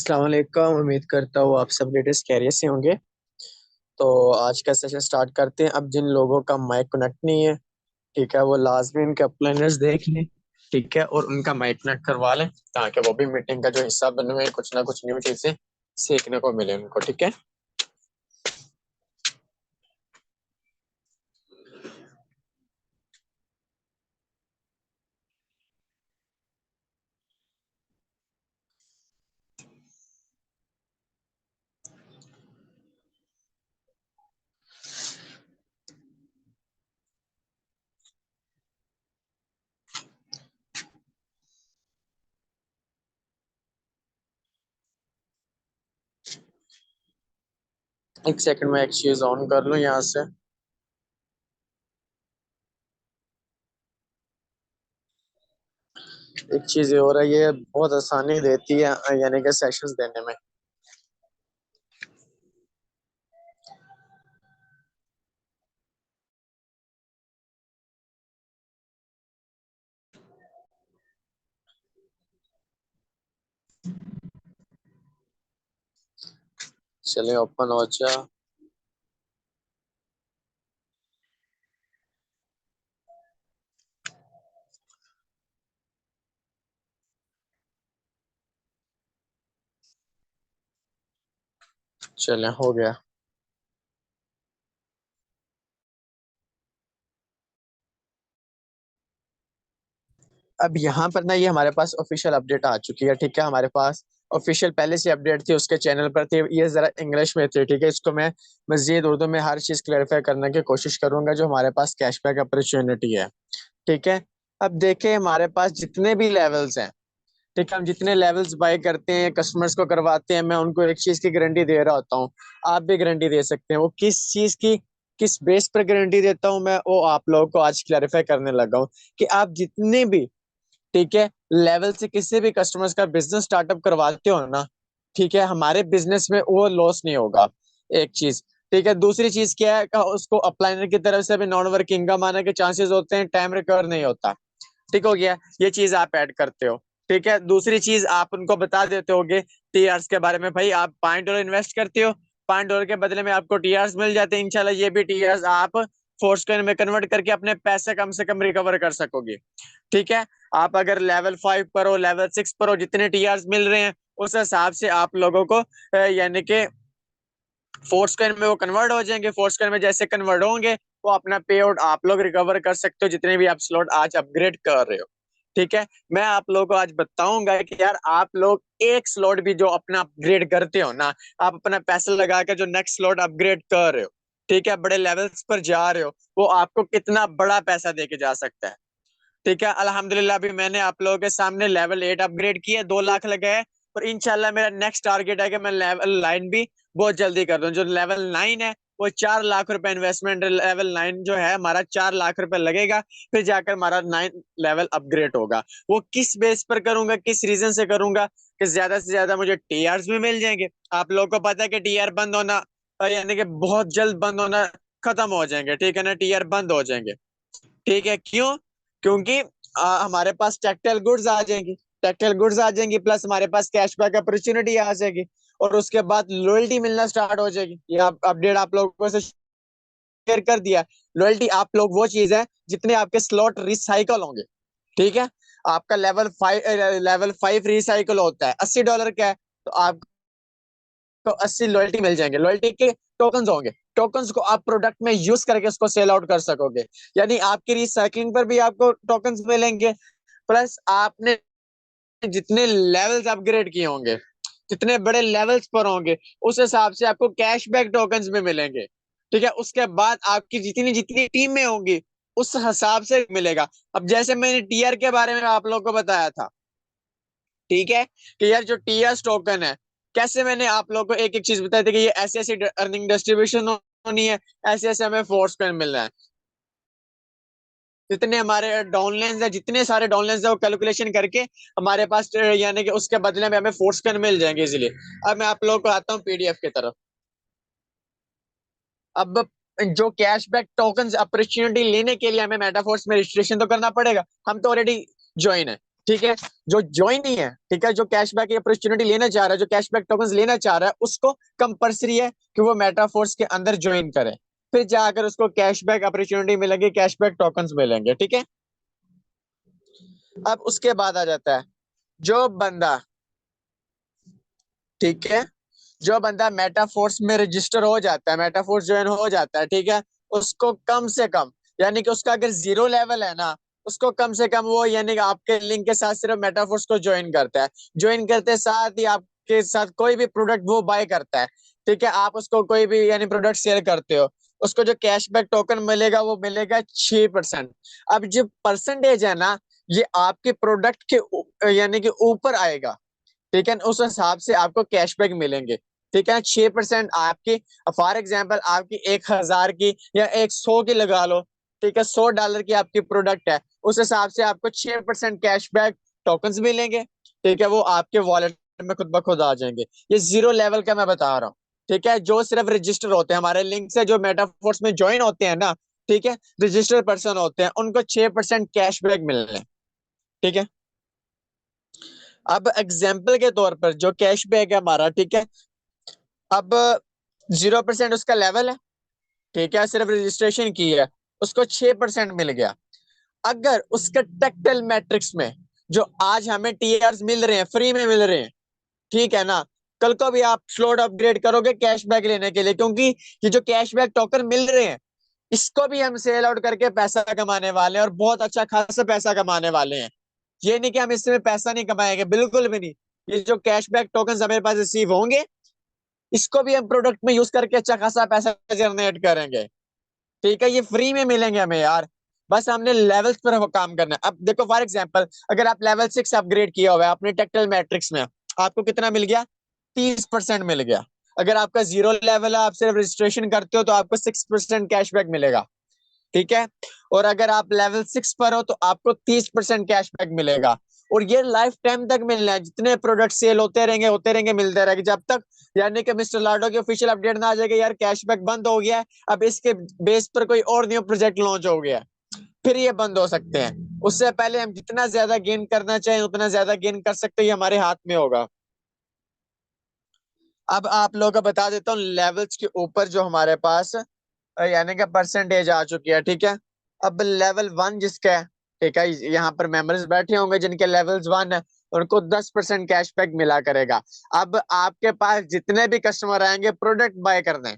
अस्सलाम वालेकुम। उम्मीद करता हूँ आप सब लेटेस्ट कैरियर से होंगे। तो आज का सेशन स्टार्ट करते हैं। अब जिन लोगों का माइक कनेक्ट नहीं है, ठीक है, वो लाजमी उनके अपलाइनर्स देख लें, ठीक है, और उनका माइक कनेक्ट करवा लें ताकि वो भी मीटिंग का जो हिस्सा बने हुए कुछ ना कुछ न्यू चीजें सीखने को मिले उनको। ठीक है, एक सेकंड में एक चीज ऑन कर लूँ यहाँ से। एक चीज ये हो रहा है, ये बहुत आसानी देती है यानी कि सेशंस देने में। चलिए ओपन हो जा। चलिए हो गया। अब यहाँ पर ना ये हमारे पास ऑफिशियल अपडेट आ चुकी है। ठीक है, हमारे पास ऑफिशियल पहले से अपडेट थी, उसके चैनल पर थी, ये जरा इंग्लिश में थी। ठीक है, इसको मैं मजीद उर्दू में हर चीज क्लेरिफाई करने की कोशिश करूंगा जो हमारे पास कैशबैक अपॉर्चुनिटी है। ठीक है, अब देखें हमारे पास जितने भी लेवल्स हैं, ठीक है, हम जितने लेवल्स बाय करते हैं कस्टमर्स को करवाते हैं, मैं उनको एक चीज की गारंटी दे रहा होता हूँ। आप भी गारंटी दे सकते हैं। वो किस चीज की, किस बेस पर गारंटी देता हूँ मैं, वो आप लोगों को आज क्लैरिफाई करने लगा हूँ कि आप जितने भी, ठीक है, लेवल से किसी भी कस्टमर्स का बिजनेस स्टार्टअप करवाते हो ना, ठीक है, हमारे बिजनेस में वो लॉस नहीं होगा। एक चीज, ठीक है। दूसरी चीज क्या है कि उसको अप्लाइनर की तरफ से भी नॉन वर्किंग इनकम आने के चांसेस होते हैं, टाइम रिकवर नहीं होता। ठीक हो गया, ये चीज आप ऐड करते हो। ठीक है, दूसरी चीज आप उनको बता देते होगे टीआरस के बारे में। भाई आप $5 इन्वेस्ट करते हो, $5 के बदले में आपको टीआरस मिल जाते हैं। इंशाल्लाह ये भी टीआरस आप फोर्स कॉइन में कन्वर्ट करके अपने पैसे कम से कम रिकवर कर सकोगे। ठीक है, आप अगर लेवल 5 पर हो, लेवल 6 पर हो, जितने टीआरस मिल रहे हैं उस हिसाब से आप लोगों को यानी कि फोर्स कॉइन में वो कन्वर्ट हो जाएंगे। फोर्स कॉइन में जैसे कन्वर्ट होंगे वो अपना पे आउट आप लोग रिकवर कर सकते हो जितने भी आप स्लॉट आज अपग्रेड कर रहे हो। ठीक है, मैं आप लोगों को आज बताऊंगा कि यार आप लोग एक स्लॉट भी जो अपना अपग्रेड करते हो ना, आप अपना पैसा लगा कर जो नेक्स्ट स्लॉट अपग्रेड कर रहे हो, ठीक है, बड़े लेवल्स पर जा रहे हो, वो आपको कितना बड़ा पैसा देके जा सकता है। ठीक है, अल्हम्दुलिल्लाह अभी मैंने आप लोगों के सामने लेवल 8 अपग्रेड किया, 2 लाख लगे हैं। और इंशाल्लाह मेरा नेक्स्ट टारगेट है कि मैं लेवल 9 भी बहुत जल्दी कर दूं। जो लेवल 9 है वो 4 लाख रुपए इन्वेस्टमेंट, लेवल 9 जो है हमारा 4 लाख रुपए लगेगा, फिर जाकर हमारा 9 लेवल अपग्रेड होगा। वो किस बेस पर करूंगा, किस रीजन से करूंगा कि ज्यादा से ज्यादा मुझे टीआर भी मिल जाएंगे। आप लोगों को पता है कि टीआर बंद होना यानी कि बहुत जल्द बंद होना खत्म हो जाएंगे। ठीक है ना, टीआर बंद हो जाएंगे। ठीक है, क्यों? क्योंकि हमारे पास टेक्सटाइल गुड्स आ जाएंगी, टेक्सटाइल गुड्स आ जाएंगी, प्लस हमारे पास कैशबैक अपॉर्चुनिटी आ जाएगी, और उसके बाद लॉयल्टी मिलना स्टार्ट हो जाएगी। ये अपडेट आप लोगों से शेयर कर दिया। लॉयल्टी आप लोग वो चीज है जितने आपके स्लॉट रिसाइकल होंगे। ठीक है, आपका लेवल 5 रिसाइकल होता है, $80 का है, तो आपको 80 लॉयल्टी मिल जाएंगे। लॉयल्टी के टोकन होंगे, टोकन्स को आप प्रोडक्ट में यूज करके उसको सेल आउट कर सकोगे। यानी आपकी रिसाइकलिंग पर भी आपको टोकन्स मिलेंगे, प्लस आपने जितने लेवल्स अपग्रेड किए होंगे, जितने बड़े लेवल्स पर होंगे, उस हिसाब से आपको कैशबैक टोकन्स भी मिलेंगे। ठीक है, उसके बाद आपकी जितनी जितनी टीमें होंगी उस हिसाब से मिलेगा। अब जैसे मैंने टीआर के बारे में आप लोगों को बताया था, ठीक है, कि यार जो टीआर टोकन है, कैसे मैंने आप लोगों को एक एक चीज बताई थी कि ये ऐसे ऐसी अर्निंग डिस्ट्रीब्यूशन होनी है, ऐसे ऐसे हमें फोर्स कॉइन मिलना है। जितने हमारे डाउनलाइंस है, जितने सारे डाउनलाइंस है, वो कैलकुलेशन करके हमारे पास यानी कि उसके बदले में हमें फोर्स कॉइन मिल जाएंगे इजीली। अब मैं आप लोगों को आता हूँ पीडीएफ की तरफ। अब जो कैशबैक टोकन अपॉर्चुनिटी लेने के लिए हमें मेटाफोर्स में रजिस्ट्रेशन तो करना पड़ेगा। हम तो ऑलरेडी ज्वाइन है, ठीक है, जो ज्वाइन नहीं है, ठीक है, जो कैशबैक की अपॉर्चुनिटी लेना चाह रहा है, जो कैशबैक टोकन लेना चाह रहा है, उसको कंपलसरी है कि वो मेटाफोर्स के अंदर ज्वाइन करे, फिर जाकर उसको कैशबैक अपॉर्चुनिटी मिलेगी, कैशबैक टोकन्स मिलेंगे। ठीक है, अब उसके बाद आ जाता है जो बंदा, ठीक है, जो बंदा मेटाफोर्स में रजिस्टर हो जाता है, मेटाफोर्स ज्वाइन हो जाता है, ठीक है, उसको कम से कम, यानी कि उसका अगर 0 लेवल है ना, उसको कम से कम वो, यानी कि आपके लिंक के साथ सिर्फ मेटाफोर्स को ज्वाइन करता है, ज्वाइन करते साथ ही आपके साथ कोई भी प्रोडक्ट वो बाय करता है, ठीक है, आप उसको कोई भी यानी प्रोडक्ट सेल करते हो, उसको जो कैशबैक टोकन मिलेगा वो मिलेगा 6%। अब जो परसेंटेज है ना, ये आपके प्रोडक्ट के यानी कि ऊपर आएगा, ठीक है, उस हिसाब से आपको कैशबैक मिलेंगे। ठीक है, 6% आपकी, फॉर एग्जाम्पल आपकी 1,000 की या 100 की लगा लो, ठीक है, $100 की आपकी प्रोडक्ट है, उस हिसाब से आपको 6% कैशबैक टोकन्स मिलेंगे। ठीक है, वो आपके वॉलेट में खुद ब खुद आ जाएंगे। ये 0 लेवल का मैं बता रहा हूँ। ठीक है, जो सिर्फ रजिस्टर होते हैं हमारे लिंक से, जो मेटाफोर्स में ज्वाइन होते हैं ना, ठीक है, रजिस्टर्ड पर्सन होते हैं, उनको 6% कैशबैक मिल रहे हैं। ठीक है, अब एग्जाम्पल के तौर पर जो कैशबैक है हमारा, ठीक है, अब 0% उसका लेवल है, ठीक है, सिर्फ रजिस्ट्रेशन की है, उसको 6% मिल गया। अगर उसके टेक्टल मैट्रिक्स में जो आज हमें टीआरस मिल रहे हैं, फ्री में मिल रहे हैं, ठीक है ना, कल को भी आप स्लॉट अपग्रेड करोगे कैशबैक लेने के लिए, क्योंकि ये जो कैशबैक टोकन मिल रहे हैं, इसको भी हम सेल आउट करके पैसा कमाने वाले हैं, और बहुत अच्छा खासा पैसा कमाने वाले हैं। ये नहीं कि हम इसमें पैसा नहीं कमाएंगे, बिल्कुल भी नहीं। ये जो कैशबैक टोकन हमारे पास रिसीव होंगे, इसको भी हम प्रोडक्ट में यूज करके अच्छा खासा पैसा जनरेट करेंगे। ठीक है, ये फ्री में मिलेंगे हमें यार, बस हमने लेवल्स पर काम करना है। अब देखो फॉर एग्जांपल, अगर आप लेवल 6 अपग्रेड किया हुआ है अपने टेक्टल मैट्रिक्स में, आपको कितना मिल गया? 30% मिल गया। अगर आपका 0 लेवल है, आप सिर्फ रजिस्ट्रेशन करते हो, तो आपको 6% कैशबैक मिलेगा। ठीक है, और अगर आप लेवल 6 पर हो तो आपको 30% कैशबैक मिलेगा, और ये लाइफ टाइम तक मिलना है, जितने प्रोडक्ट सेल होते रहेंगे, मिलते रहेंगे, जब तक यानी कि मिस्टर लाडो की ऑफिशियल अपडेट ना आ जाएगा यार कैशबैक बंद हो गया है, अब इसके बेस पर कोई और न्यू प्रोजेक्ट लॉन्च हो गया है, फिर ये बंद हो सकते हैं। उससे पहले हम जितना ज्यादा गेन करना चाहें उतना ज्यादा गेन कर सकते हैं, ये हमारे हाथ में होगा। अब आप लोगों को बता देता हूँ, लेवल्स के ऊपर जो हमारे पास यानी कि परसेंटेज आ चुकी है। ठीक है, अब लेवल 1 जिसका है, ठीक है, यहाँ पर मेंबर्स बैठे होंगे जिनके लेवल्स 1 है, उनको 10% कैशबैक मिला करेगा। अब आपके पास जितने भी कस्टमर आएंगे प्रोडक्ट बाय करने,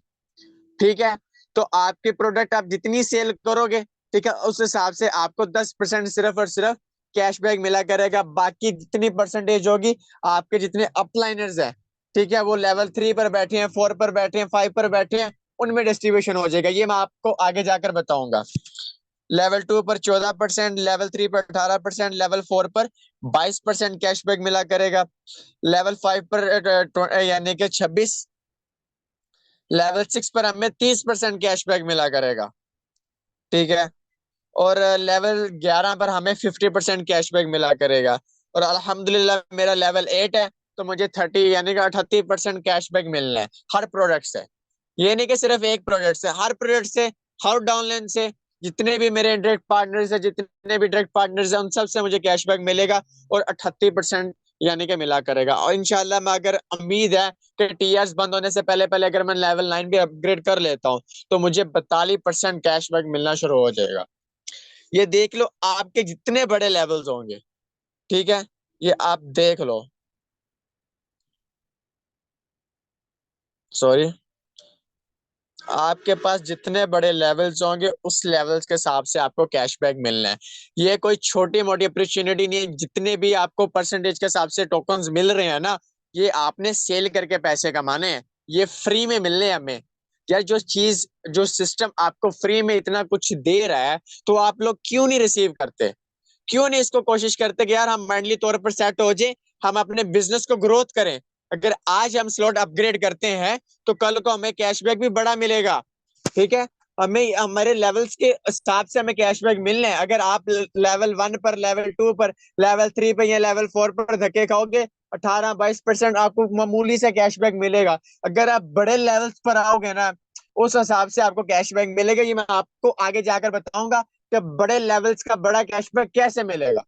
ठीक है, तो आपके प्रोडक्ट आप जितनी सेल करोगे, ठीक है, उस हिसाब से आपको 10% सिर्फ और सिर्फ कैशबैक मिला करेगा। बाकी जितनी परसेंटेज होगी, आपके जितने अपलाइनर्स हैं, ठीक है, वो लेवल 3 पर बैठे हैं, 4 पर बैठे हैं, 5 पर बैठे हैं, उनमें डिस्ट्रीब्यूशन हो जाएगा। ये मैं आपको आगे जाकर बताऊंगा। लेवल 2 पर 14%, लेवल 3 पर 18%, लेवल 4 पर 22% कैशबैक मिला करेगा, लेवल 5 पर यानी कि 26, लेवल 6 पर हमें 30% कैशबैक मिला करेगा। ठीक है, और लेवल 11 पर हमें 50% कैशबैक मिला करेगा, और अल्हम्दुलिल्लाह मेरा लेवल 8 है, तो मुझे 30 यानी कि 38% कैशबैक मिलना है हर प्रोडक्ट से। ये नहीं कि सिर्फ एक प्रोडक्ट से, हर प्रोडक्ट से, हर डाउनलाइन से, जितने भी मेरे डायरेक्ट पार्टनर्स है, जितने भी डायरेक्ट पार्टनर्स है, उन सब से मुझे कैशबैक मिलेगा, और 38% यानी कि मिला करेगा। और इंशाल्लाह मैं, अगर उम्मीद है कि टीआरस बंद होने से पहले पहले अगर मैं लेवल 9 भी अपग्रेड कर लेता हूँ, तो मुझे 42% कैशबैक मिलना शुरू हो जाएगा। ये देख लो, आपके जितने बड़े लेवल्स होंगे, ठीक है, ये आप देख लो। सॉरी, आपके पास जितने बड़े लेवल्स होंगे उस लेवल्स के हिसाब से आपको कैशबैक मिलना है। ये कोई छोटी मोटी अपॉर्चुनिटी नहीं है। जितने भी आपको परसेंटेज के हिसाब से टोकन्स मिल रहे हैं ना, ये आपने सेल करके पैसे कमाने हैं, ये फ्री में मिलने हैं हमें। यार जो चीज, जो सिस्टम आपको फ्री में इतना कुछ दे रहा है, तो आप लोग क्यों नहीं रिसीव करते? क्यों नहीं इसको कोशिश करते कि यार हम मेंटली तौर पर सेट हो जाए, हम अपने बिजनेस को ग्रोथ करें। अगर आज हम स्लॉट अपग्रेड करते हैं, तो कल को हमें कैशबैक भी बड़ा मिलेगा। ठीक है, हमें हमारे लेवल्स के हिसाब से हमें कैशबैक मिलने हैं। अगर आप लेवल 1 पर, लेवल 2 पर, लेवल 3 पर या लेवल 4 पर धक्के खाओगे, 18-22% आपको मामूली से कैशबैक मिलेगा। अगर आप बड़े लेवल्स पर आओगे ना, उस हिसाब से आपको कैशबैक मिलेगा। ये मैं आपको आगे जाकर बताऊंगा कि बड़े लेवल्स का बड़ा कैशबैक कैसे मिलेगा।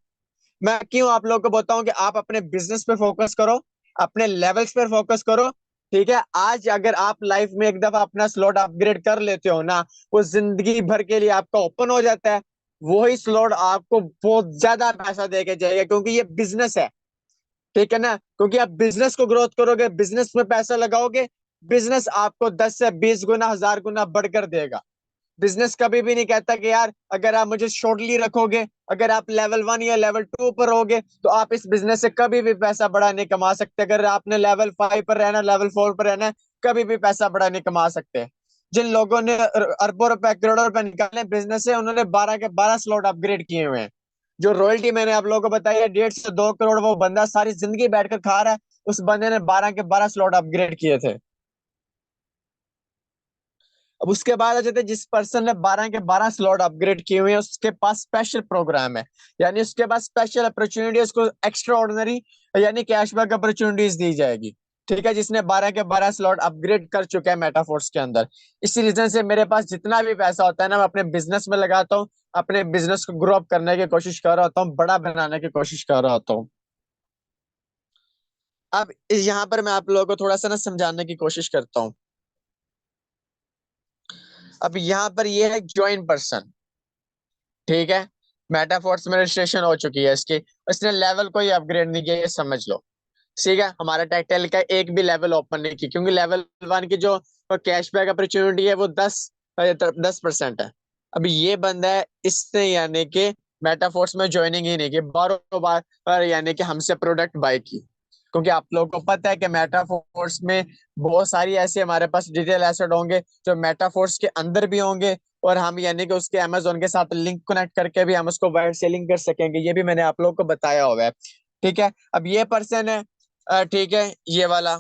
मैं क्यों आप लोगों को बताऊं कि आप अपने बिजनेस पे फोकस करो, अपने लेवल्स पर फोकस करो। ठीक है, आज अगर आप लाइफ में एक दफा अपना स्लॉट अपग्रेड कर लेते हो ना, वो जिंदगी भर के लिए आपका ओपन हो जाता है। वही स्लॉट आपको बहुत ज्यादा पैसा दे के जाएगा, क्योंकि ये बिजनेस है। ठीक है ना, क्योंकि आप बिजनेस को ग्रोथ करोगे, बिजनेस में पैसा लगाओगे, बिजनेस आपको 10 से 20 गुना 1000 गुना बढ़कर देगा। बिजनेस कभी भी नहीं कहता कि यार अगर आप मुझे शॉर्टली रखोगे, अगर आप लेवल 1 या लेवल 2 पर रहोगे तो आप इस बिजनेस से कभी भी पैसा बड़ा नहीं कमा सकते। अगर आपने लेवल 5 पर रहना, लेवल 4 पर रहना है, कभी भी पैसा बड़ा नहीं कमा सकते। जिन लोगों ने अरबों रुपए करोड़ों रुपए निकाले बिजनेस से, उन्होंने 12 के 12 स्लॉट अपग्रेड किए हुए हैं। जो रॉयल्टी मैंने आप लोगों को बताई है 1.5 से 2 करोड़, वो बंदा सारी जिंदगी बैठकर खा रहा है, उस बंदे ने 12 के 12 स्लॉट अपग्रेड किए थे। अब उसके बाद आ जाते हैं, जिस पर्सन ने 12 के 12 स्लॉट अपग्रेड किए हुए हैं उसके पास स्पेशल प्रोग्राम है, यानी उसके पास स्पेशल अपॉर्चुनिटी, उसको एक्स्ट्रा ऑर्डिनरी यानी कैशबैक अपॉर्चुनिटीज दी जाएगी। ठीक है, जिसने 12 के 12 स्लॉट अपग्रेड कर चुका है मेटाफोर्स के अंदर। इसी रीजन से मेरे पास जितना भी पैसा होता है ना, मैं अपने बिजनेस में लगाता हूँ, अपने बिजनेस को ग्रो अप करने की कोशिश कर रहा होता हूँ, बड़ा बनाने की कोशिश कर रहा होता हूँ। अब यहाँ पर मैं आप लोगों को थोड़ा सा ना समझाने की कोशिश करता हूँ। अब यहाँ पर ये है ज्वाइन पर्सन। ठीक है, मेटाफोर्स में रजिस्ट्रेशन हो चुकी है इसकी, इसने लेवल कोई अपग्रेड नहीं किया, ये समझ लो। ठीक है, हमारा टेक्टेल का एक भी लेवल ओपन नहीं की, क्योंकि लेवल 1 की जो कैशबैक अपॉर्चुनिटी है वो 10% है। अभी ये बंदा है, इसने यानी कि मेटाफोर्स में ज्वाइनिंग ही नहीं की, बारों बार यानी कि हमसे प्रोडक्ट बाय की। क्योंकि आप लोगों को पता है कि मेटाफोर्स में बहुत सारी ऐसे हमारे पास डिजिटल एसेट होंगे जो मेटाफोर्स के अंदर भी होंगे, और हम यानी कि उसके अमेजोन के साथ लिंक कनेक्ट करके भी हम उसको वाइड सेलिंग कर सकेंगे, ये भी मैंने आप लोगों को बताया हुआ है। ठीक है, अब ये पर्सन है, ठीक है, ये वाला,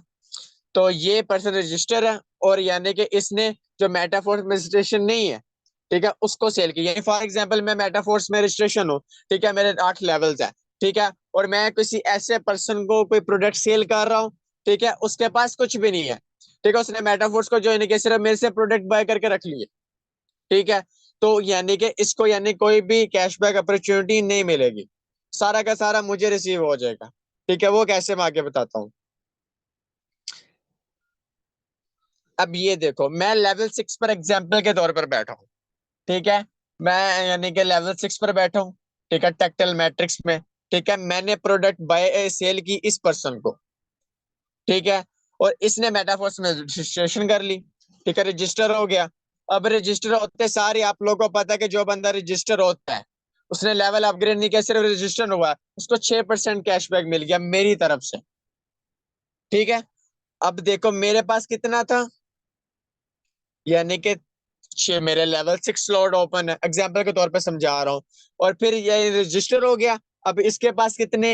तो ये पर्सन रजिस्टर है, और यानी कि इसने जो मेटाफोर्स में रजिस्ट्रेशन नहीं है, ठीक है, उसको सेल किया। यानी फॉर एग्जांपल मैं मेटाफोर्स में रजिस्ट्रेशन हूँ, ठीक है, मेरे 8 लेवल्स हैं, ठीक है, और मैं किसी ऐसे पर्सन को कोई प्रोडक्ट सेल कर रहा हूँ, ठीक है, उसके पास कुछ भी नहीं है, ठीक है, उसने मेटाफोर्स को ज्वाइन किया, सिर्फ मेरे से प्रोडक्ट बाय करके रख लिए। ठीक है, तो यानी कि इसको यानी कोई भी कैशबैक अपॉर्चुनिटी नहीं मिलेगी, सारा का सारा मुझे रिसीव हो जाएगा। ठीक है, वो कैसे मैं आगे बताता हूँ। अब ये देखो, मैं लेवल 6 पर एग्जाम्पल के तौर पर बैठा हूँ। ठीक है, मैं यानी कि लेवल 6 पर बैठा हूँ, ठीक है, टेक्टल मैट्रिक्स में। ठीक है, मैंने प्रोडक्ट बाय सेल की इस पर्सन को। ठीक है, और इसने मेटाफोर्स में रजिस्ट्रेशन कर ली। ठीक है, रजिस्टर हो गया। अब रजिस्टर होते सारे आप लोगों को पता है कि जो बंदा रजिस्टर होता है, उसने लेवल अपग्रेड नहीं किया, सिर्फ रजिस्टर हुआ, उसको 6% कैशबैक मिल गया मेरी तरफ से। ठीक है, अब देखो मेरे पास कितना था, यानी कि मेरे लेवल 6 स्लॉट ओपन है, एग्जाम्पल के तौर पे समझा रहा हूँ, और फिर ये रजिस्टर हो गया। अब इसके पास कितने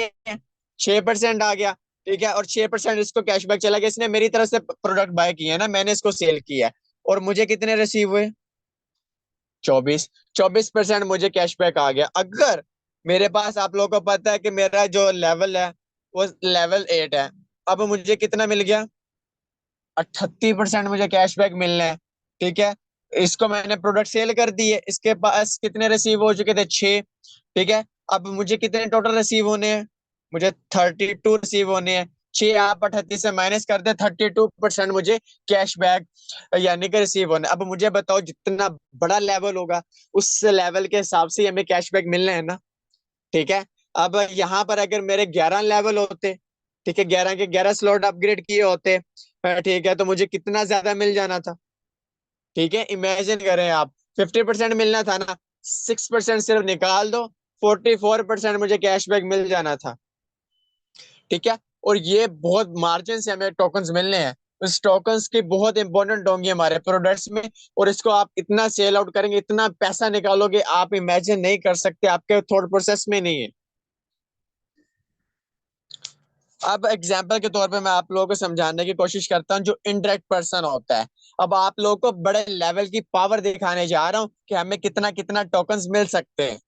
6% आ गया। ठीक है, और 6% इसको कैशबैक चला गया, इसने मेरी तरफ से प्रोडक्ट बाय किया है ना, मैंने इसको सेल किया है, और मुझे कितने रिसीव हुए 24। 24% मुझे कैशबैक आ गया। अगर मेरे पास आप लोगों को पता है कि मेरा जो लेवल है वो लेवल 8 है, अब मुझे कितना मिल गया 38% मुझे कैशबैक मिलना है। ठीक है, इसको मैंने प्रोडक्ट सेल कर दिए, इसके पास कितने रिसीव हो चुके थे 6। ठीक है, अब मुझे कितने टोटल रिसीव होने हैं, मुझे 32 रिसीव होने हैं। 6 आप 38 से माइनस कर दे, 32% मुझे कैशबैक यानी कि रिसीव होने। अब मुझे बताओ जितना बड़ा लेवल होगा उस लेवल के हिसाब से हमें कैशबैक मिलना है ना। ठीक है, अब यहाँ पर अगर मेरे 11 लेवल होते, ठीक है, 11 के 11 स्लॉट अपग्रेड किए होते, ठीक है, तो मुझे कितना ज्यादा मिल जाना था। ठीक है, इमेजिन करें आप, 50% मिलना था ना, 6% सिर्फ निकाल दो, 44% मुझे कैशबैक मिल जाना था। ठीक है, और ये बहुत मार्जिन से हमें टोकन्स मिलने हैं, उस टोकन्स की बहुत इंपॉर्टेंट होंगी हमारे प्रोडक्ट्स में, और इसको आप इतना सेल आउट करेंगे, इतना पैसा निकालोगे, आप इमेजिन नहीं कर सकते, आपके थॉट प्रोसेस में नहीं है। अब एग्जाम्पल के तौर पे मैं आप लोगों को समझाने की कोशिश करता हूँ, जो इनडायरेक्ट पर्सन होता है। अब आप लोगों को बड़े लेवल की पावर दिखाने जा रहा हूँ कि हमें कितना कितना टोकन्स मिल सकते हैं।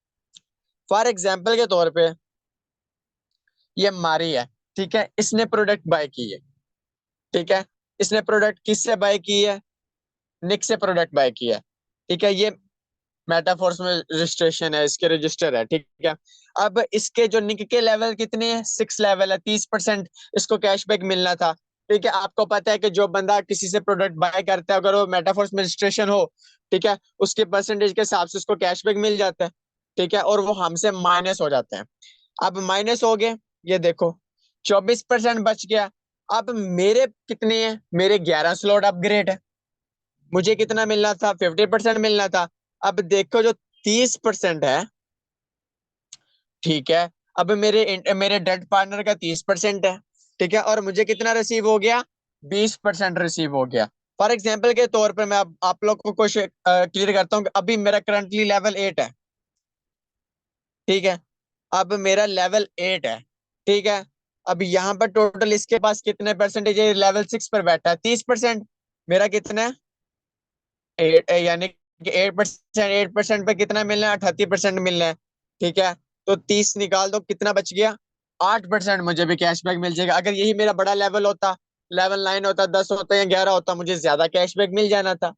फॉर एग्जाम्पल के तौर पे ये मारी है, ठीक है, इसने प्रोडक्ट बाय की है। ठीक है, इसने प्रोडक्ट किससे बाय की है, निक से प्रोडक्ट बाय किया है। ठीक है, ये मेटाफोर्स में रजिस्ट्रेशन है, इसके रजिस्टर है, ठीक है। अब इसके जो निक के लेवल कितने हैं, 6 लेवल है, 30% इसको कैशबैक मिलना था, ठीक है। आपको पता है कि जो बंदा किसी से प्रोडक्ट बाय करता है, अगर वो मेटाफोर्स में रजिस्ट्रेशन हो, ठीक है, उसके परसेंटेज के हिसाब से उसको कैशबैक मिल जाता है, ठीक है, और वो हमसे माइनस हो जाते हैं। अब माइनस हो गए, ये देखो 24% बच गया। अब मेरे कितने हैं, मेरे 11 स्लॉट अपग्रेड है, मुझे कितना मिलना था, 50% मिलना था। अब देखो जो 30% है, ठीक है, अब मेरे डेट पार्टनर का 30% है, ठीक है, और मुझे कितना रिसीव हो गया, 20% रिसीव हो गया। फॉर एग्जाम्पल के तौर पर मैं आप लोग को कुछ क्लियर करता हूँ कि अभी मेरा करंटली लेवल 8 है, ठीक है, अब मेरा लेवल 8 है, ठीक है। अब यहाँ पर टोटल इसके पास कितने परसेंटेज है, लेवल 6 पर बैठा है, 30%। मेरा कितना है, 8, यानी कि 8%, 8% पे कितना मिलना है, 38% मिलना है, ठीक है। तो 30 निकाल दो, कितना बच गया, 8% मुझे भी कैशबैक मिल जाएगा। अगर यही मेरा बड़ा लेवल होता, लेवल 9 होता, 10 होता या 11 होता, मुझे ज्यादा कैशबैक मिल जाना था।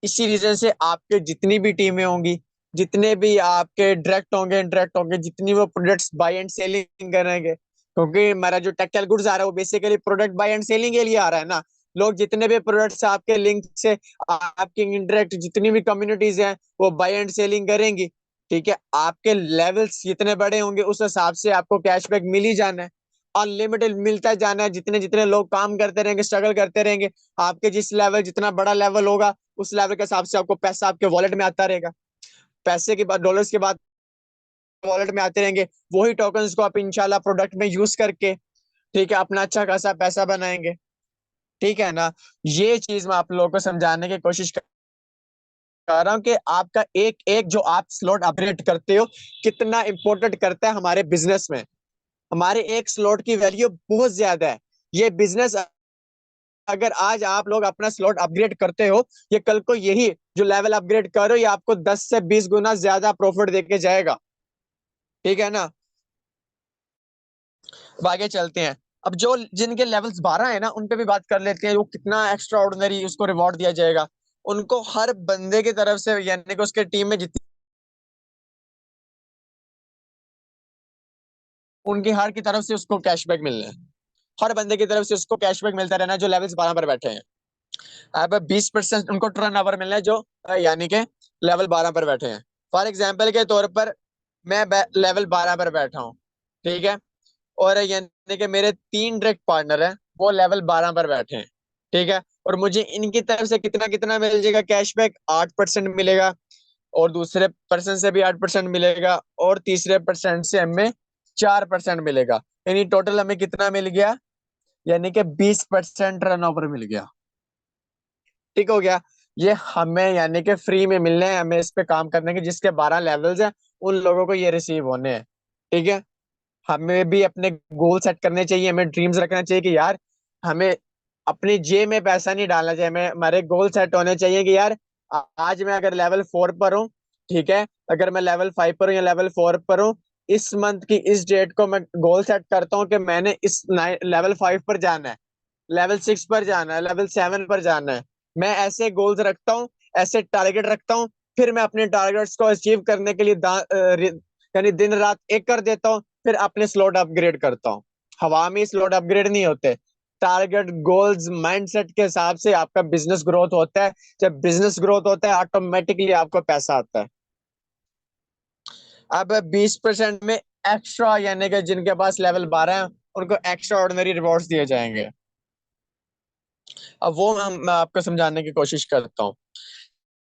इसी रीजन से आपके जितनी भी टीमें होंगी, जितने भी आपके डायरेक्ट होंगे, इंटरेक्ट होंगे, जितनी वो प्रोडक्ट्स बाय एंड सेलिंग करेंगे, क्योंकि हमारा जो टेक्निकल गुड्स आ रहा है वो basically product buy and selling के लिए आ रहा है ना। लोग जितने भी प्रोडक्ट्स आपके लिंक से, आपकी इंटरेक्ट जितनी भी कम्युनिटीज हैं, वो बाय एंड सेलिंग करेंगी, ठीक है। आपके लेवल्स जितने बड़े होंगे उस हिसाब से आपको कैशबैक मिल ही जाना है, अनलिमिटेड मिलता जाना है। जितने जितने लोग काम करते रहेंगे, स्ट्रगल करते रहेंगे, आपके जिस लेवल, जितना बड़ा लेवल होगा, उस लेवल के हिसाब से आपको पैसा आपके वॉलेट में आता रहेगा। पैसे के बाद, डॉलर्स के बाद वॉलेट में आते रहेंगे। वही टोकन्स को आप इंशाल्लाह प्रोडक्ट में यूज करके, ठीक है, अपना अच्छा खासा पैसा बनाएंगे, ठीक है ना। ये चीज मैं आप लोगों को समझाने की कोशिश कर रहा हूँ कि आपका एक एक जो आप स्लॉट अपग्रेड करते हो, कितना इंपॉर्टेंट करता है हमारे बिजनेस में। हमारे एक स्लॉट की वैल्यू बहुत ज्यादा है। ये बिजनेस, अगर आज आप लोग अपना स्लॉट अपग्रेड करते हो, ये कल को यही जो लेवल अपग्रेड करो, ये आपको 10 से 20 गुना ज्यादा प्रॉफिट देके जाएगा, ठीक है ना। अब आगे चलते हैं। अब जो जिनके लेवल्स 12 है ना, उन पे भी बात कर लेते हैं, वो कितना एक्स्ट्रा ऑर्डिनरी उसको रिवॉर्ड दिया जाएगा। उनको हर बंदे की तरफ से, यानी कि उसके टीम में जितनी, उनकी हर की तरफ से उसको कैशबैक मिलना है। हर बंदे की तरफ से उसको कैशबैक मिलता रहना है जो लेवल्स 12 पर बैठे हैं। अब 20% उनको टर्न ओवर मिलना है जो यानी कि लेवल 12 पर बैठे हैं। फॉर एग्जाम्पल के तौर पर मैं लेवल 12 पर बैठा हूँ, ठीक है, और यानी कि मेरे 3 डायरेक्ट पार्टनर हैं, वो लेवल 12 पर बैठे हैं, ठीक है, और मुझे इनकी तरफ से कितना कितना मिल जाएगा कैशबैक, 8% मिलेगा, और दूसरे पर्सन से भी 8% मिलेगा, और तीसरे पर्सन से हमें 4% मिलेगा। यानी टोटल हमें कितना मिल गया, यानी कि 20% रन ओवर मिल गया, ठीक हो गया। ये हमें यानी कि फ्री में मिलने हैं, हमें इस पे काम करने के, जिसके 12 लेवल्स हैं, उन लोगों को ये रिसीव होने हैं, ठीक है। हमें भी अपने गोल सेट करने चाहिए, हमें ड्रीम्स रखना चाहिए कि यार हमें अपनी जेब में पैसा नहीं डालना चाहिए, हमें हमारे गोल सेट होने चाहिए कि यार आज मैं अगर लेवल 4 पर हूँ, ठीक है, अगर मैं लेवल 5 पर हूँ या लेवल 4 पर हूँ, इस मंथ की इस डेट को मैं गोल सेट करता हूँ कि मैंने इस लेवल 5 पर जाना है, लेवल 6 पर जाना है, लेवल 7 पर जाना है। मैं ऐसे गोल्स रखता हूँ, ऐसे टारगेट रखता हूँ, फिर मैं अपने टारगेट्स को अचीव करने के लिए यानी दिन रात एक कर देता हूँ, फिर अपने स्लॉट अपग्रेड करता हूँ। हवा में स्लॉट अपग्रेड नहीं होते। टारगेट, गोल्स, माइंडसेट के हिसाब से आपका बिजनेस ग्रोथ होता है। जब बिजनेस ग्रोथ होता है, ऑटोमेटिकली आपको पैसा आता है। अब 20% में एक्स्ट्रा, यानी कि जिनके पास लेवल 12 है, उनको एक्स्ट्रा ऑर्डिनरी रिवॉर्ड्स दिए जाएंगे। अब वो मैं आपको समझाने की कोशिश करता हूँ।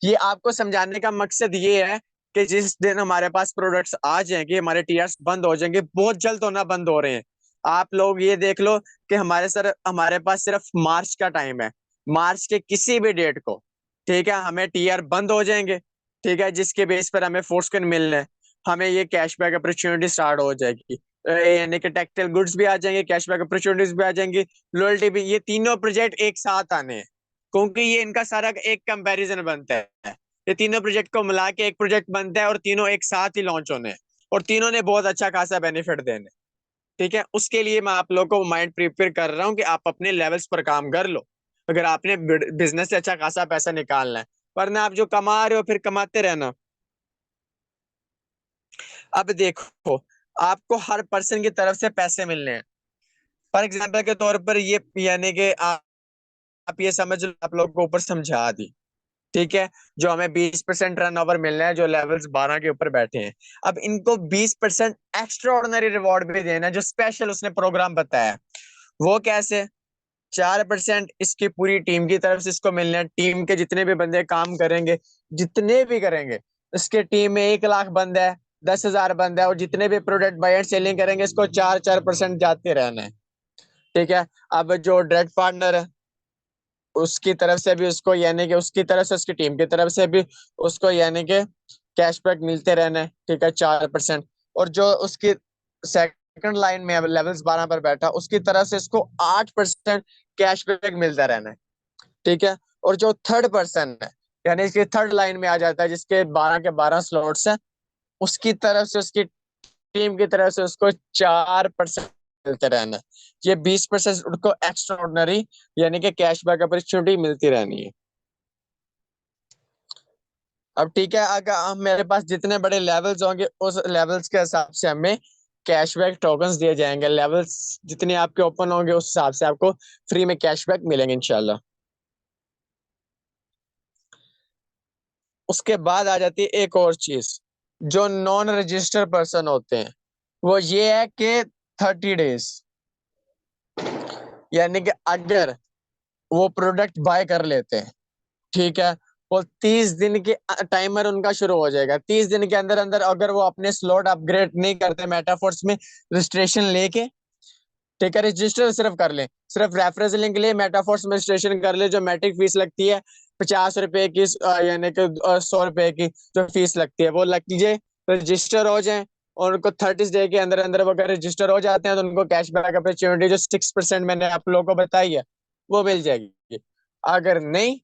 ये आपको समझाने का मकसद ये है कि जिस दिन हमारे पास प्रोडक्ट्स आ जाएंगे, हमारे टीयर्स बंद हो जाएंगे, बहुत जल्द होना बंद हो रहे हैं। आप लोग ये देख लो कि हमारे पास सिर्फ मार्च का टाइम है। मार्च के किसी भी डेट को, ठीक है, हमें टीआर बंद हो जाएंगे, ठीक है, जिसके बेस पर हमें फोर्स मिलना है, हमें ये कैशबैक अपॉर्चुनिटी स्टार्ट हो जाएगी। यानी कि टेक्सटाइल गुड्स भी आ जाएंगे, कैशबैक अपॉर्चुनिटीज भी आ जाएंगी, लॉयल्टी भी। ये तीनों प्रोजेक्ट एक साथ आने हैं, क्योंकि ये इनका सारा एक कंपैरिजन बनता है। ये तीनों प्रोजेक्ट को मिला के एक प्रोजेक्ट बनता है, और तीनों एक साथ ही लॉन्च होने हैं, और तीनों ने बहुत अच्छा खासा बेनिफिट देने, ठीक है। उसके लिए मैं आप लोगों को माइंड प्रिपेयर कर रहा हूँ कि आप अपने लेवल्स पर काम कर लो, अगर आपने बिजनेस से अच्छा खासा पैसा निकालना है। वरना आप जो कमा रहे हो फिर कमाते रहना, अब देखो, आपको हर पर्सन की तरफ से पैसे मिलने हैं। फॉर एग्जाम्पल के तौर पर ये यानी कि आप ये समझ लो, आप लोगों को ऊपर समझा दी, ठीक है। जो हमें 20% रन ओवर मिलना है, जो लेवल्स 12 के ऊपर बैठे हैं। अब इनको 20% एक्स्ट्रा ऑर्डिनरी रिवॉर्ड भी देना है, जो स्पेशल उसने प्रोग्राम बताया है। वो कैसे? 4% इसकी पूरी टीम की तरफ से इसको मिलना है। टीम के जितने भी बंदे काम करेंगे, जितने भी करेंगे, इसके टीम में 1 लाख बंदा है, 10,000 बंदा है, और जितने भी प्रोडक्ट बाय एंड सेलिंग करेंगे, इसको 4-4% जाते रहना है, ठीक है। अब जो डायरेक्ट पार्टनर है, उसकी तरफ से भी उसको यानी कि उसकी तरफ से, उसकी टीम की तरफ से भी उसको यानी कि कैशबैक मिलते रहना है, ठीक है, 4%। और जो उसकी सेकंड लाइन में लेवल्स 12 पर बैठा, उसकी तरफ से इसको 8% कैशबैक मिलता रहना है, ठीक है। और जो थर्ड पर्सन है, यानी इसकी थर्ड लाइन में आ जाता है, जिसके 12 के 12 स्लॉट्स हैं, उसकी तरफ से, उसकी टीम की तरफ से उसको 4% मिलते रहना है। ये 20% उनको एक्स्ट्रा ऑर्डिनरी यानी कि कैशबैक अपॉर्चुनिटी मिलती रहनी है। अब ठीक है, अगर मेरे पास जितने बड़े लेवल्स होंगे, उस लेवल्स के हिसाब से हमें कैशबैक टोकन्स दिए जाएंगे। लेवल्स जितने आपके ओपन होंगे, उस हिसाब से आपको फ्री में कैशबैक मिलेंगे इंशाल्लाह। उसके बाद आ जाती है एक और चीज, जो नॉन रजिस्टर पर्सन होते हैं, वो ये है कि 30 डेज, यानी कि अगर वो प्रोडक्ट बाय कर लेते हैं, ठीक है, वो 30 दिन के टाइमर उनका शुरू हो जाएगा। 30 दिन के अंदर अंदर अगर वो अपने स्लॉट अपग्रेड नहीं करते मेटाफोर्स में रजिस्ट्रेशन लेके, ठीक है, रजिस्टर सिर्फ कर ले, सिर्फ रेफरेंस लिंक ले, मेटाफोर्स में रजिस्ट्रेशन कर ले, जो मैट्रिक फीस लगती है 50 रुपए की, यानी कि 100 रुपए की जो फीस लगती है, वो लग लीजिए, रजिस्टर हो जाए। और उनको 30 डे के अंदर अंदर वो अगर रजिस्टर हो जाते हैं, तो उनको कैशबैक अपॉर्चुनिटी जो 6% मैंने आप लोगों को बताई है, वो मिल जाएगी। अगर नहीं,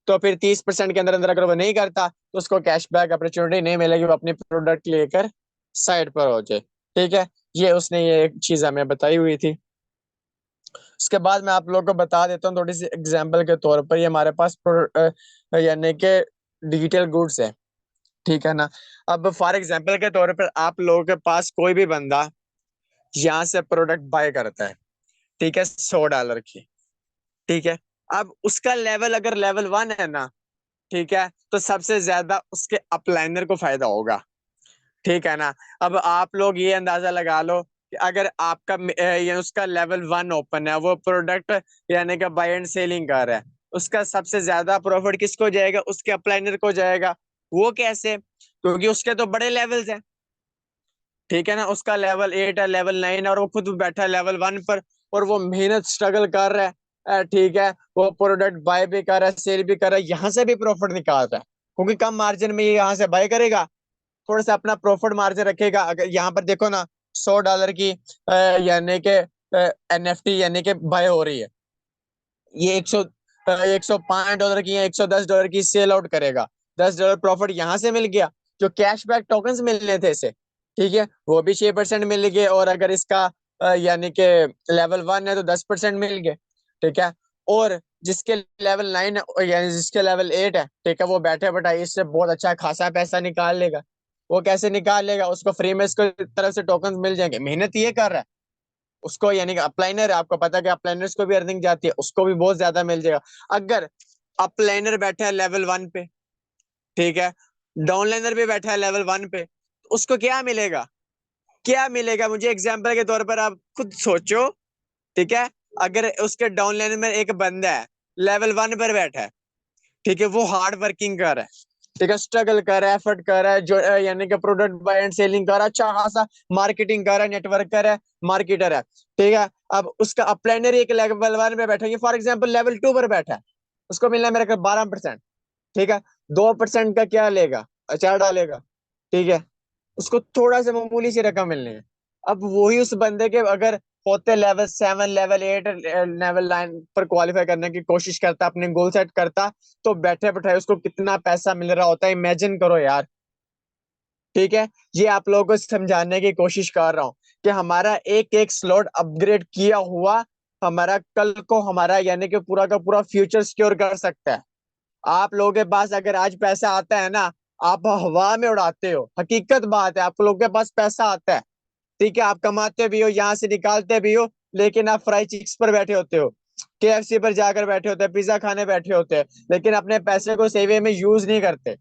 तो फिर 30% के अंदर अंदर अगर वो नहीं करता, तो उसको कैशबैक अपॉर्चुनिटी नहीं मिलेगी, वो अपनी प्रोडक्ट लेकर साइड पर हो जाए, ठीक है। ये उसने ये एक चीज हमें बताई हुई थी। इसके बाद मैं आप लोगों को बता देता हूँ थोड़ी सी एग्जांपल के तौर पर। ये हमारे पास यानी कि डिजिटल गुड्स है, ठीक है ना। अब फॉर एग्जांपल के तौर पर आप लोगों के पास कोई भी बंदा यहाँ से प्रोडक्ट बाय करता है, ठीक है, $100 की, ठीक है। अब उसका लेवल अगर लेवल 1 है ना, ठीक है, तो सबसे ज्यादा उसके अपलाइनर को फायदा होगा, ठीक है ना। अब आप लोग ये अंदाजा लगा लो कि अगर आपका ये उसका लेवल 1 ओपन है, वो प्रोडक्ट यानी कि बाय एंड सेलिंग कर रहा है, उसका सबसे ज्यादा प्रॉफिट किसको जाएगा? उसके अपलाइनर को जाएगा। वो कैसे? क्योंकि उसके तो बड़े लेवल्स हैं, ठीक है ना। उसका लेवल 8 है, लेवल 9 है, और वो खुद बैठा है लेवल 1 पर, और वो मेहनत स्ट्रगल कर रहा है, ठीक है। वो प्रोडक्ट बाय भी कर रहा है, सेल भी कर रहा है, यहाँ से भी प्रॉफिट निकाल रहा है, क्योंकि कम मार्जिन में ये यहाँ से बाय करेगा, थोड़ा सा अपना प्रॉफिट मार्जिन रखेगा। अगर यहाँ पर देखो ना, $100 की यानी कि एनएफटी यानी कि बाय हो रही है, ये 105 डॉलर की या $110 की सेल आउट करेगा, $10 प्रॉफिट यहाँ से मिल गया। जो कैशबैक टोकन्स मिलने थे इसे, ठीक है, वो भी 6% मिल गए। और अगर इसका यानी कि लेवल 1 है, तो 10% मिल गए, ठीक है। और जिसके लेवल 9 है, यानी जिसके लेवल 8 है, ठीक है, वो बैठे बैठा इससे बहुत अच्छा खासा पैसा निकाल लेगा। वो कैसे निकाल लेगा? उसको फ्री में इसको तरफ से टोकन मिल जाएंगे, मेहनत ये कर रहा है उसको, यानी कि अपलाइनर है, आपको पता है कि अपलाइनर्स को भी अर्निंग जाती है, उसको भी बहुत ज्यादा मिल जाएगा। अगर अपलाइनर बैठा है लेवल 1 पे, ठीक है, डाउनलाइनर भी बैठा है लेवल 1 पे, तो उसको क्या मिलेगा? क्या मिलेगा? मुझे एग्जाम्पल के तौर पर आप खुद सोचो, ठीक है। अगर उसके डाउनलाइनर में एक बंदा है, लेवल 1 पर बैठा है, ठीक है, वो हार्ड वर्किंग कर रहा है, ठीक है, स्ट्रगल कर रहा है, एफर्ट कर रहा है, जो यानी कि प्रोडक्ट बाय एंड सेलिंग कर रहा है, अच्छा खासा मार्केटिंग कर रहा है, नेटवर्कर है, मार्केटर है, ठीक है। अब उसका अपलाइनर एक लेवल 1 पे बैठा है, फॉर एग्जाम्पल लेवल 2 पर बैठा है, उसको मिलना है मेरे को 12%, ठीक है। 2% का क्या लेगा? अचार डालेगा, ठीक है, उसको थोड़ा सा मामूली सी रकम मिलनी है। अब वही उस बंदे के अगर होते लेवल 7, लेवल 8, लेवल 9 पर क्वालिफाई करने की कोशिश करता, अपने गोल सेट करता, तो बैठे बैठे उसको कितना पैसा मिल रहा होता है, इमेजिन करो यार, ठीक है। ये आप लोगों को समझाने की कोशिश कर रहा हूँ कि हमारा एक एक स्लॉट अपग्रेड किया हुआ हमारा कल को हमारा यानी कि पूरा का पूरा फ्यूचर सिक्योर कर सकता है। आप लोगों के पास अगर आज पैसा आता है ना, आप हवा में उड़ाते हो। हकीकत बात है, आप लोगों के पास पैसा आता है, ठीक है, आप कमाते भी हो, यहाँ से निकालते भी हो, लेकिन आप फ्राई चिक्स पर बैठे होते हो, केएफसी पर जाकर बैठे होते हैं, पिज्जा खाने बैठे होते हैं, लेकिन अपने पैसे को सही वे में यूज नहीं करते।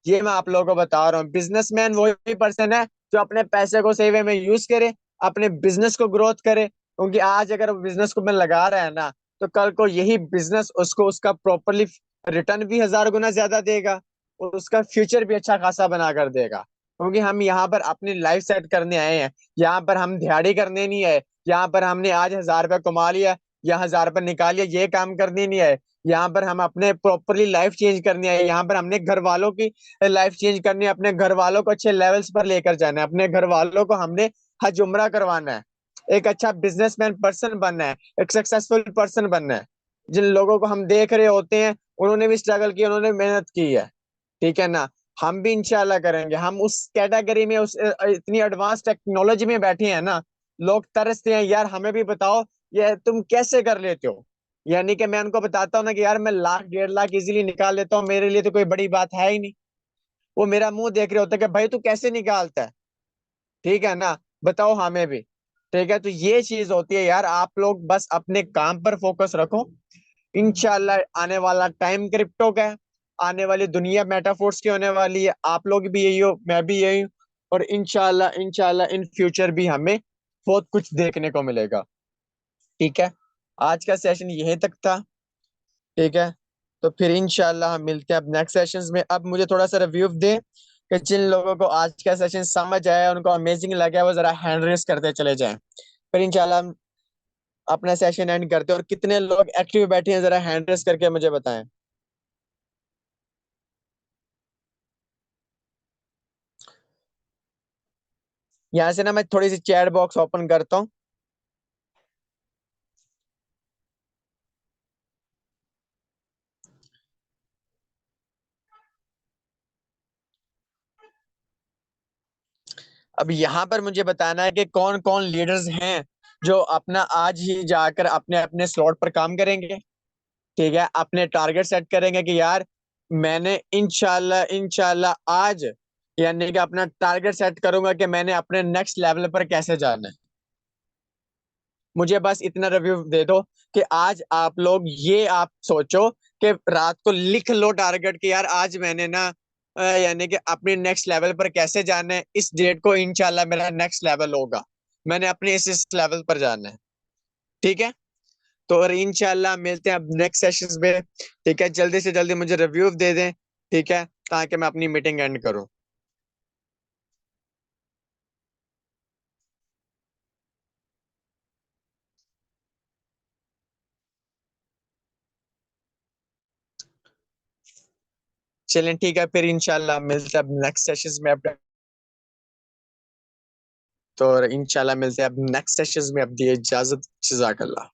ये मैं आप लोगों को बता रहा हूँ, बिजनेसमैन वही पर्सन है जो अपने पैसे को सही वे में यूज करे, अपने बिजनेस को ग्रोथ करे, क्योंकि आज अगर वो बिजनेस को मैं लगा रहा है ना, तो कल को यही बिजनेस उसको उसका प्रॉपरली रिटर्न भी 1000 गुना ज्यादा देगा, और उसका फ्यूचर भी अच्छा खासा बना कर देगा। क्योंकि हम यहाँ पर अपनी लाइफ सेट करने आए हैं, यहाँ पर हम दिहाड़ी करने नहीं आए, यहाँ पर हमने आज 1000 रुपया कमा लिया या 1000 रुपया निकाल लिया, ये काम करने नहीं आए। यहाँ पर हम अपने प्रॉपरली लाइफ चेंज करनी है, यहाँ पर हमने घर वालों की लाइफ चेंज करनी है, अपने घर वालों को अच्छे लेवल्स पर लेकर जाना है, अपने घर वालों को हमने हज उम्रा करवाना है, एक अच्छा बिजनेसमैन पर्सन बनना है, एक सक्सेसफुल पर्सन बनना है। जिन लोगों को हम देख रहे होते हैं, उन्होंने भी स्ट्रगल किया, उन्होंने मेहनत की है, ठीक है ना। हम भी इंशाल्लाह करेंगे, हम उस कैटेगरी में, उस इतनी एडवांस टेक्नोलॉजी में बैठे हैं ना, लोग तरसते हैं यार हमें भी बताओ, ये तुम कैसे कर लेते हो। यानी कि मैं उनको बताता हूँ ना कि यार मैं लाख 1.5 लाख इजीली निकाल लेता हूँ, मेरे लिए तो कोई बड़ी बात है ही नहीं। वो मेरा मुंह देख रहे होते हैं कि भाई तू कैसे निकालता है, ठीक है ना, बताओ हमें भी। ठीक है, तो ये चीज होती है यार, आप लोग बस अपने काम पर फोकस रखो। इंशाल्लाह आने वाला टाइम क्रिप्टो का है, आने वाली दुनिया मेटाफोर्स की होने वाली है, आप लोग भी यही हो, मैं भी यही हूँ, और इंशाल्लाह इंशाल्लाह इन फ्यूचर भी हमें बहुत कुछ देखने को मिलेगा। ठीक है, आज का सेशन यहीं तक था, ठीक है। तो फिर इंशाल्लाह हम मिलते हैं अब नेक्स्ट सेशंस में। अब मुझे थोड़ा सा रिव्यू दें कि जिन लोगों को आज का सेशन समझ आया, उनको अमेजिंग लगा, वो जरा हैंड रेस करते चले जाएं। फिर इंशाल्लाह हम अपना सेशन एंड करते हैं, और कितने लोग एक्टिव बैठे हैं जरा हैंड रेस करके मुझे बताएं। यहाँ से ना मैं थोड़ी सी चैट बॉक्स ओपन करता हूँ। अब यहाँ पर मुझे बताना है कि कौन कौन लीडर्स हैं जो अपना आज ही जाकर अपने अपने स्लॉट पर काम करेंगे, ठीक है, अपने टारगेट सेट करेंगे कि यार मैंने इंशाल्लाह इंशाल्लाह आज, यानी कि अपना टारगेट सेट करूंगा कि मैंने अपने नेक्स्ट लेवल पर कैसे जाना है। मुझे बस इतना रिव्यू दे दो कि आज आप लोग ये आप सोचो कि रात को लिख लो टारगेट कि यार आज मैंने ना यानी कि अपने नेक्स्ट लेवल पर कैसे जाना है, इस डेट को इंशाल्लाह मेरा नेक्स्ट लेवल होगा, मैंने अपने इस लेवल पर जाना है। ठीक है, तो और इंशाल्लाह मिलते हैं अब नेक्स्ट सेशंस में। ठीक है, जल्दी से जल्दी मुझे रिव्यू दे दें, ठीक है, ताकि मैं अपनी मीटिंग एंड करूं। चलें, ठीक है, फिर इंशाल्लाह मिलते हैं अब नेक्स्ट सेशंस में। अब तो और इंशाल्लाह मिलते हैं अब नेक्स्ट सेशंस में। अब दिए इजाजत, जज़ाकल्लाह।